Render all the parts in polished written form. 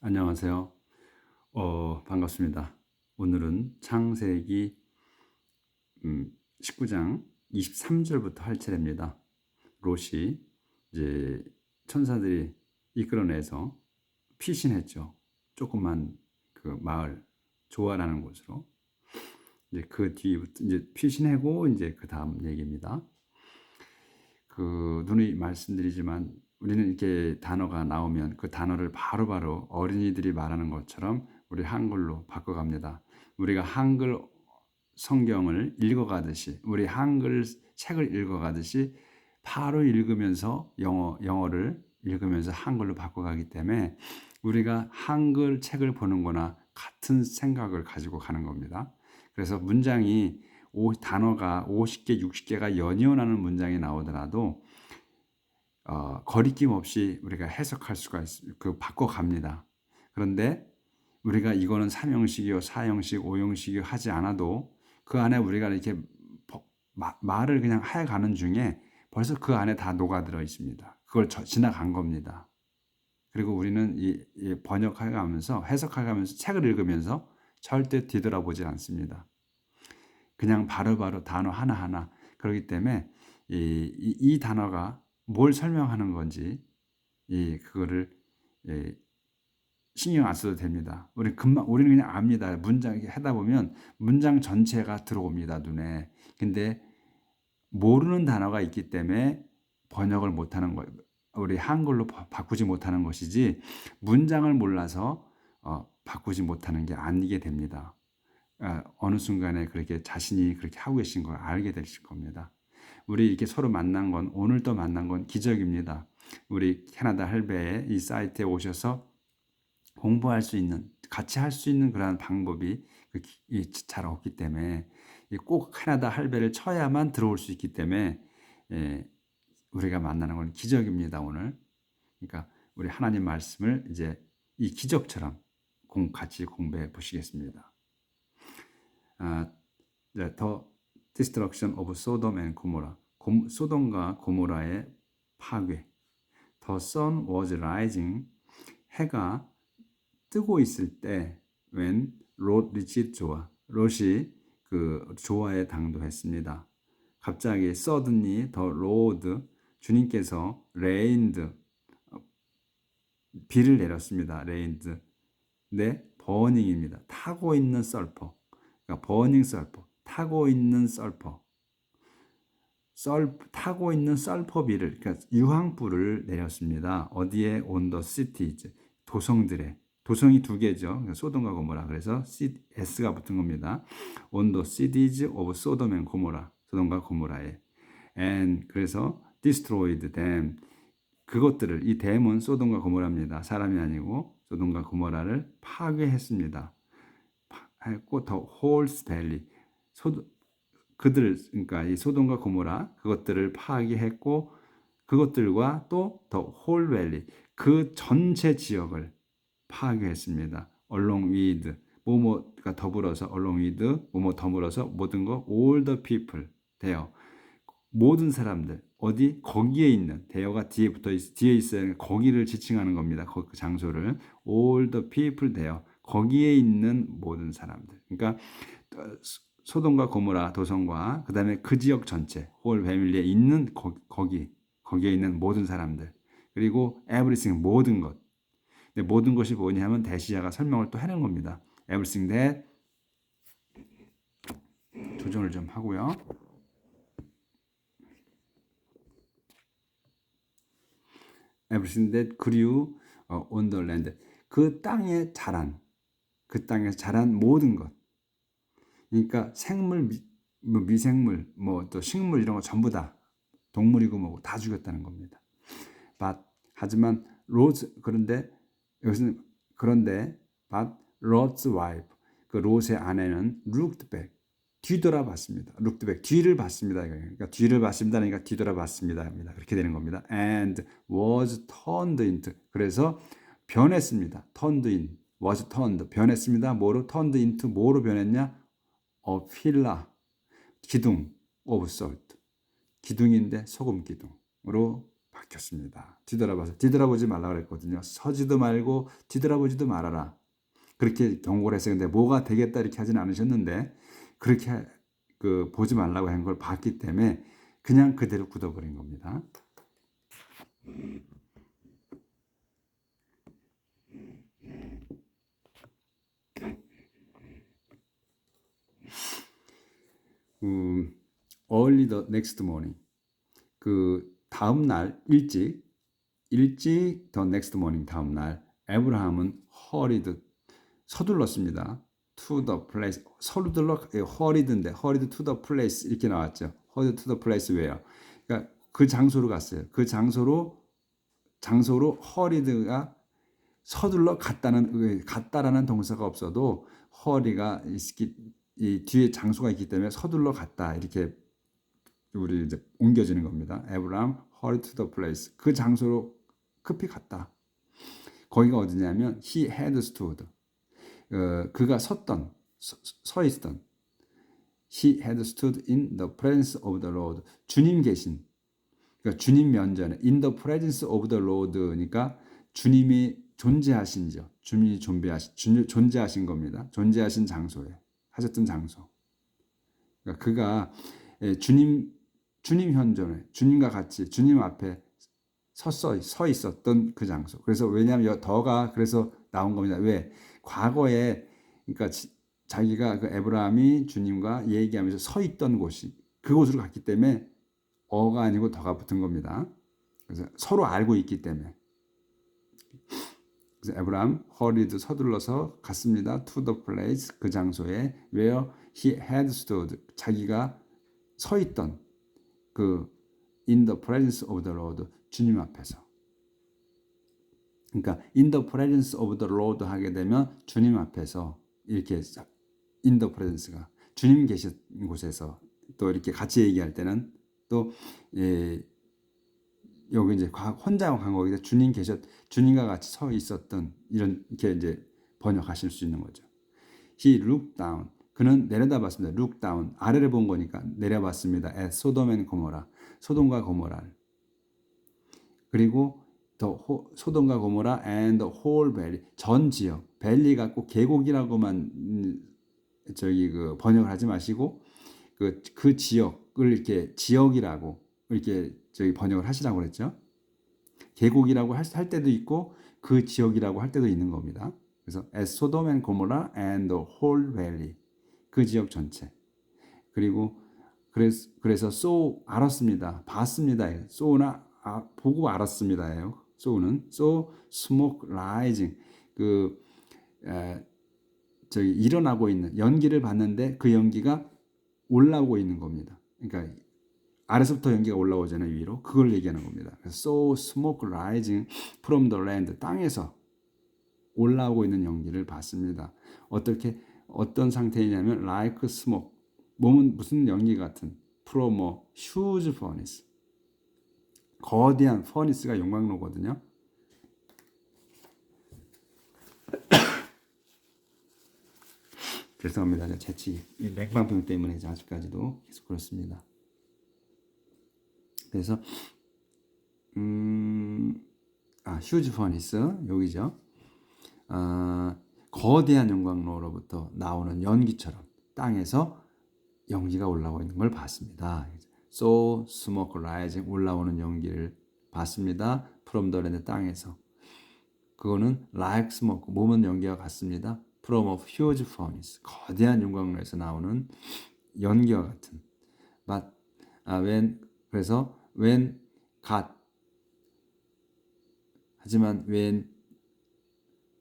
안녕하세요. 반갑습니다. 오늘은 창세기 19장 23절부터 할 차례입니다. 롯이 이제 천사들이 이끌어내서 피신했죠. 조그만 그 마을 조아라는 곳으로. 이제 그 뒤부터 이제 피신하고 이제 그 다음 얘기입니다. 그 누누이 말씀드리지만 우리는 이렇게 단어가 나오면 그 단어를 바로바로 어린이들이 말하는 것처럼 우리 한글로 바꿔갑니다. 우리가 한글 성경을 읽어가듯이, 우리 한글 책을 읽어가듯이 바로 읽으면서 영어를 읽으면서 한글로 바꿔가기 때문에 우리가 한글 책을 보는 거나 같은 생각을 가지고 가는 겁니다. 그래서 문장이 단어가 50개, 60개가 연이어나는 문장이 나오더라도 거리낌 없이 우리가 해석할 수가 바꿔갑니다. 그런데 우리가 이거는 3형식이요, 4형식, 5형식이요 하지 않아도 그 안에 우리가 이렇게 말을 그냥 해가는 중에 벌써 그 안에 다 녹아들어 있습니다. 그걸 지나간 겁니다. 그리고 우리는 이 번역해가면서 해석해가면서 책을 읽으면서 절대 뒤돌아보지 않습니다. 그냥 바로바로 단어 하나하나. 그렇기 때문에 이 단어가 뭘 설명하는 건지 그거를 신경 안 써도 됩니다. 우리는 그냥 압니다. 문장 하다 보면 문장 전체가 들어옵니다, 눈에. 근데 모르는 단어가 있기 때문에 번역을 못하는 거예요. 우리 한글로 바꾸지 못하는 것이지 문장을 몰라서 바꾸지 못하는 게 아니게 됩니다. 어느 순간에 그렇게 자신이 그렇게 하고 계신 걸 알게 되실 겁니다. 우리 이렇게 서로 만난 건, 오늘 또 만난 건 기적입니다. 우리 캐나다 할배의 이 사이트에 오셔서 공부할 수 있는, 같이 할 수 있는 그러한 방법이 잘 없기 때문에 꼭 캐나다 할배를 쳐야만 들어올 수 있기 때문에 우리가 만나는 건 기적입니다, 오늘. 그러니까 우리 하나님 말씀을 이제 이 기적처럼 같이 공부해 보시겠습니다. The destruction of Sodom and Gomorrah. 소돔과 고모라의 파괴. The sun was rising. 해가 뜨고 있을 때 when Lot reached Zoar. 롯이 그 조아에 당도했습니다. 갑자기 suddenly the Lord, 주님께서 rained, 비를 내렸습니다. rained. 네, burning입니다. 타고 있는 썰퍼. 그러니까 burning sulfur. 타고 있는 썰퍼. 타고 있는 썰퍼비를, 그러니까 유황불을 내렸습니다. 어디에? on the cities. 도성들에. 도성이 두 개죠. 그러니까 소돔과 고모라. 그래서 S가 붙은 겁니다. on the cities of Sodom and Gomorrah. 소돔과 고모라에. and 그래서 destroyed them. 그것들을, 이 댐은 소돔과 고모라입니다. 사람이 아니고 소돔과 고모라를 파괴했습니다. 했고 더 홀스 밸리. 그러니까 이 소돔과 고모라 그것들을 파괴했고 그것들과 또 더 홀밸리 그 전체 지역을 파괴했습니다. along with 뭐뭐가 더불어서 along with 뭐뭐 더불어서 모든 거 all the people 대여 모든 사람들 어디 거기에 있는 대여가 뒤에 있어야 거기를 지칭하는 겁니다. 그 장소를 all the people 대여 거기에 있는 모든 사람들. 그러니까 소돔과 고모라 도성과 그 다음에 그 지역 전체 홀 패밀리에 있는 거기에 있는 모든 사람들 그리고 everything 모든 것. 근데 모든 것이 뭐냐 하면 대시자가 설명을 또 하는 겁니다. everything that 조정을 좀 하고요. everything that grew on the land. 그 땅에 자란 그 땅에서 자란 모든 것. 그러니까 생물, 미생물, 뭐 또 식물 이런 거 전부 다 동물이고 뭐고 다 죽였다는 겁니다. 하지만 그런데 여기서는 but Lot's wife, 그 롯의 아내는 looked back, 뒤돌아봤습니다. looked back, 뒤를 봤습니다. 그러니까 뒤를 봤습니다니까 뒤돌아봤습니다. 그렇게 되는 겁니다. and was turned into, 그래서 변했습니다. turned in, was turned, 변했습니다. 뭐로? turned into, 뭐로 변했냐? a pillar, 기둥 of salt, 기둥인데 소금 기둥으로 바뀌었습니다. 뒤돌아보지 말라 그랬거든요. 서지도 말고 뒤돌아보지도 말아라. 그렇게 경고를 했어요. 근데 뭐가 되겠다 이렇게 하진 않으셨는데 그렇게 보지 말라고 한 걸 봤기 때문에 그냥 그대로 굳어버린 겁니다. Early the next morning. 그 다음 날 일찍 the next morning 다음 날 에브라함은 서둘렀습니다. to the place hurried to the place 이렇게 나왔죠. hurried to the place where 그러니까 그 장소로 갔어요. 그 장소로 hurried가 서둘러 갔다라는 동사가 없어도 hurry가 이 뒤에 장소가 있기 때문에 서둘러 갔다 이렇게 우리 이제 옮겨지는 겁니다. 에브라함 hurried to the place 그 장소로 급히 갔다. 거기가 어디냐면 he had stood 그가 서 있던 he had stood in the presence of the Lord 주님 계신 그러니까 주님 면전에 in the presence of the Lord니까 주님이 존재하신죠. 주님이 존재하신 겁니다. 존재하신 장소에 하셨던 장소. 그러니까 그가 주님 현존에 주님과 같이 주님 앞에 서 있었던 그 장소. 그래서 왜냐하면 더가 그래서 나온 겁니다. 왜? 과거에 그러니까 자기가 그 에브라함이 주님과 얘기하면서 서 있던 곳이 그곳으로 갔기 때문에 어가 아니고 더가 붙은 겁니다. 그래서 서로 알고 있기 때문에. 그래서 에브라함 hurried 서둘러서 갔습니다. to the place 그 장소에 where he had stood 자기가 서 있던 그 in the presence of the Lord 주님 앞에서. 그러니까 in the presence of the Lord 하게 되면 주님 앞에서 이렇게 in the presence가 주님 계신 곳에서 또 이렇게 같이 얘기할 때는 또 여기 이제 혼자 간 거기다 주님과 같이 서 있었던 이렇게 이제 번역하실 수 있는 거죠. He looked down. 그는 내려다봤습니다. look down. 아래를 본 거니까 내려봤습니다. at Sodom and Gomorrah. 소돔과 고모라를. 그리고 소돔과 고모라 and the whole valley. 전 지역. 밸리가 꼭 계곡이라고만 번역을 하지 마시고 그 지역을 이렇게 지역이라고 이렇게 번역을 하시라고 그랬죠. 계곡이라고 할 때도 있고 그 지역이라고 할 때도 있는 겁니다. 그래서 as Sodom and Gomorrah and the whole valley 그 지역 전체. 그리고 그래서 so 알았습니다. 봤습니다. so나 보고 알았습니다예요. so는 so smoke rising 일어나고 있는 연기를 봤는데 그 연기가 올라오고 있는 겁니다. 그러니까 아래서부터 연기가 올라오잖아요. 위로. 그걸 얘기하는 겁니다. So smoke rising from the land. 땅에서 올라오고 있는 연기를 봤습니다. 어떤 상태이냐면 like smoke. 몸은 무슨 연기 같은 from a huge furnace. 거대한 furnace가 용광로거든요. 죄송합니다. 재치 맥방병 때문에 아직까지도 계속 그렇습니다. 그래서 휴지 퍼니스 여기죠. 거대한 용광로로부터 나오는 연기처럼 땅에서 연기가 올라오고 있는 걸 봤습니다. So smoke rising 올라오는 연기를 봤습니다. From the land 땅에서 그거는 like smoke 몸은 연기와 같습니다. From a huge furnace 거대한 용광로에서 나오는 연기와 같은. 그래서 when God 하지만 when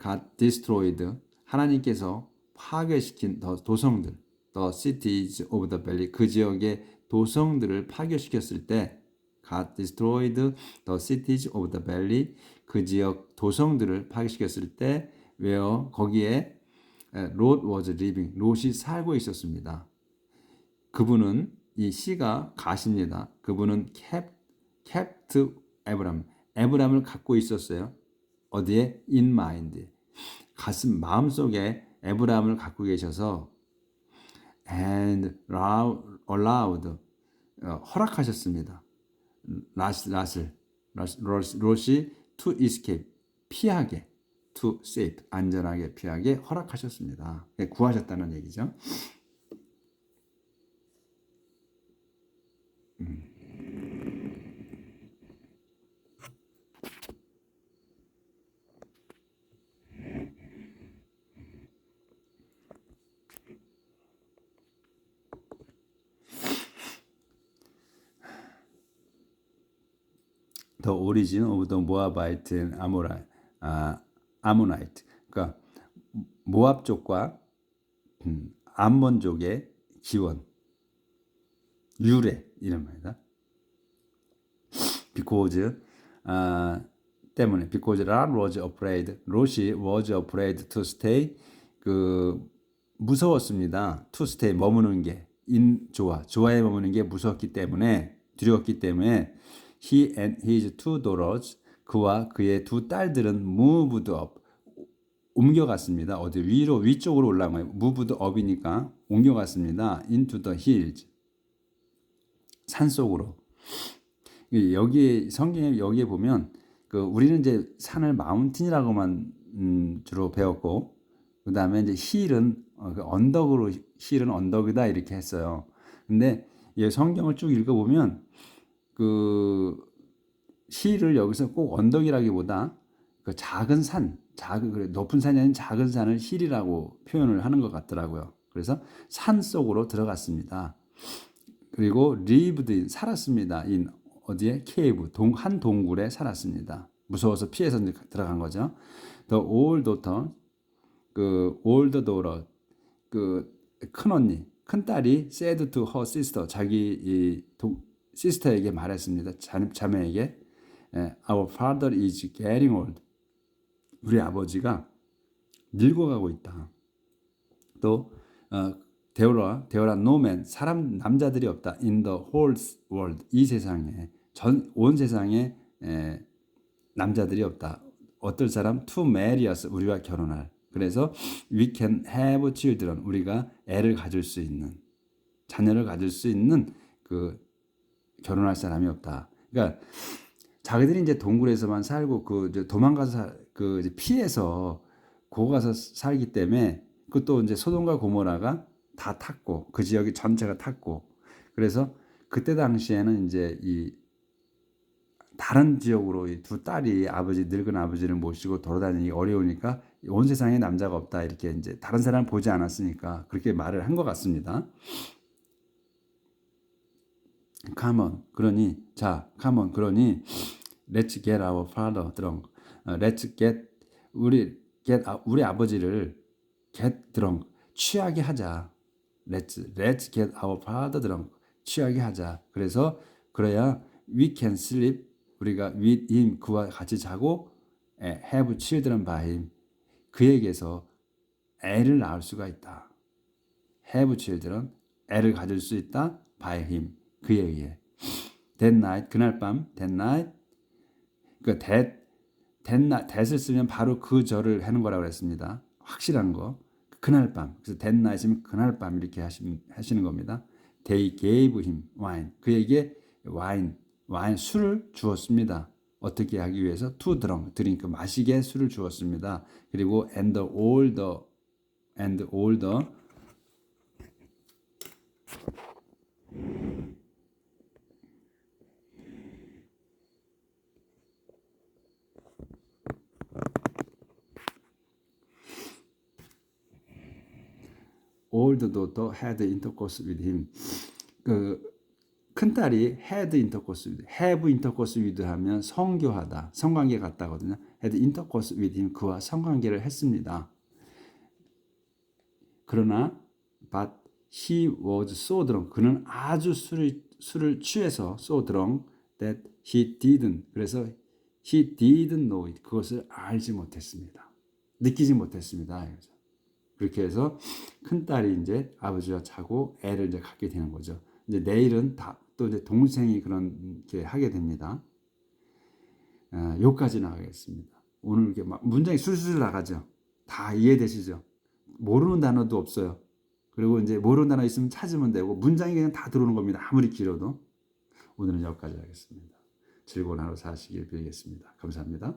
God destroyed 하나님께서 파괴시킨 도성들 the cities of the valley 그 지역의 도성들을 파괴시켰을 때 God destroyed the cities of the valley 그 지역 도성들을 파괴시켰을 때 where 거기에 Lot was living 롯이 살고 있었습니다. 그분은 이 시가 가십니다. 그분은 kept 에브람을 갖고 있었어요. 어디에? in mind. 마음속에 에브람을 갖고 계셔서 and allowed 허락하셨습니다. 로시 to escape 피하게 to save 안전하게 피하게 허락하셨습니다. 구하셨다는 얘기죠. The origin of the Moabite and Ammonite. 그러니까 모압족과 암몬족의 기원, 유래 이런 말이다. Because 때문에 because Lot was afraid. 롯이 was afraid to stay. 무서웠습니다. To stay 머무는 게 조아에 머무는 게 무서웠기 때문에 두려웠기 때문에 he and his two daughters 그와 그의 두 딸들은 moved up 옮겨갔습니다. 어디 위쪽으로 올라간 거예요. moved up이니까 옮겨갔습니다. into the hills 산 속으로. 여기 성경에 여기에 보면 우리는 이제 산을 마운틴이라고만 주로 배웠고 그 다음에 이제 힐은 언덕으로 힐은 언덕이다 이렇게 했어요. 근데 이 성경을 쭉 읽어보면 힐을 여기서 꼭 언덕이라기보다 작은 산, 높은 산이 아닌 작은 산을 힐이라고 표현을 하는 것 같더라고요. 그래서 산 속으로 들어갔습니다. 그리고 lived 살았습니다. in 어디에 케이브 한 동굴에 살았습니다. 무서워서 피해서 들어간 거죠. The old daughter older daughter 큰 언니 큰 딸이 said to her sister 자기 시스터에게 말했습니다. 자매에게 Our father is getting old. 우리 아버지가 늙어가고 있다. 또 there are no men 남자들이 없다. In the whole world 이 세상에 온 세상에 남자들이 없다. 어떨 사람 to marry us 우리와 결혼할. 그래서 we can have children 우리가 애를 가질 수 있는 자녀를 가질 수 있는 결혼할 사람이 없다. 그러니까 자기들이 이제 동굴에서만 살고 도망가서 이제 피해서 고거 가서 살기 때문에 그것도 이제 소돔과 고모라가 다 탔고 그 지역이 전체가 탔고 그래서 그때 당시에는 이제 이 다른 지역으로 이 두 딸이 늙은 아버지를 모시고 돌아다니기 어려우니까 온 세상에 남자가 없다 이렇게 이제 다른 사람 보지 않았으니까 그렇게 말을 한 것 같습니다. Come on 그러니 Let's get our father drunk. Let's get 우리 아버지를 get drunk 취하게 하자. Let's get our father drunk 취하게 하자. 그래야 we can sleep 우리가 with him 그와 같이 자고 have children by him 그에게서 애를 낳을 수가 있다. have children 애를 가질 수 있다. by him 그에 의해. That night 그날 밤 that night that을 쓰면 바로 그 절을 하는 거라고 그랬습니다. 확실한 거. 그날 밤. 그래서 that night이면 그날 밤 이렇게 하시는 겁니다. They gave him wine. 그에게 와인 술을 주었습니다. 어떻게 하기 위해서? To drink 마시게 술을 주었습니다. 그리고 and all the old daughter had intercourse with him. 큰 딸이 had intercourse with, have intercourse with 하면 성교하다, 성관계 같다거든요. had intercourse with him 그와 성관계를 했습니다. 그러나 but he was so drunk 그는 아주 술을 취해서 so drunk that he didn't 그래서 he didn't know it 그것을 알지 못했습니다. 느끼지 못했습니다. 그렇게 해서 큰 딸이 이제 아버지와 자고 애를 이제 갖게 되는 거죠. 이제 내일은 또 이제 동생이 그렇게 하게 됩니다. 여기까지 나가겠습니다. 오늘 이렇게 막 문장이 술술 나가죠. 다 이해되시죠? 모르는 단어도 없어요. 그리고 이제 모르는 단어 있으면 찾으면 되고 문장이 그냥 다 들어오는 겁니다. 아무리 길어도. 오늘은 여기까지 하겠습니다. 즐거운 하루 사시길 빌겠습니다. 감사합니다.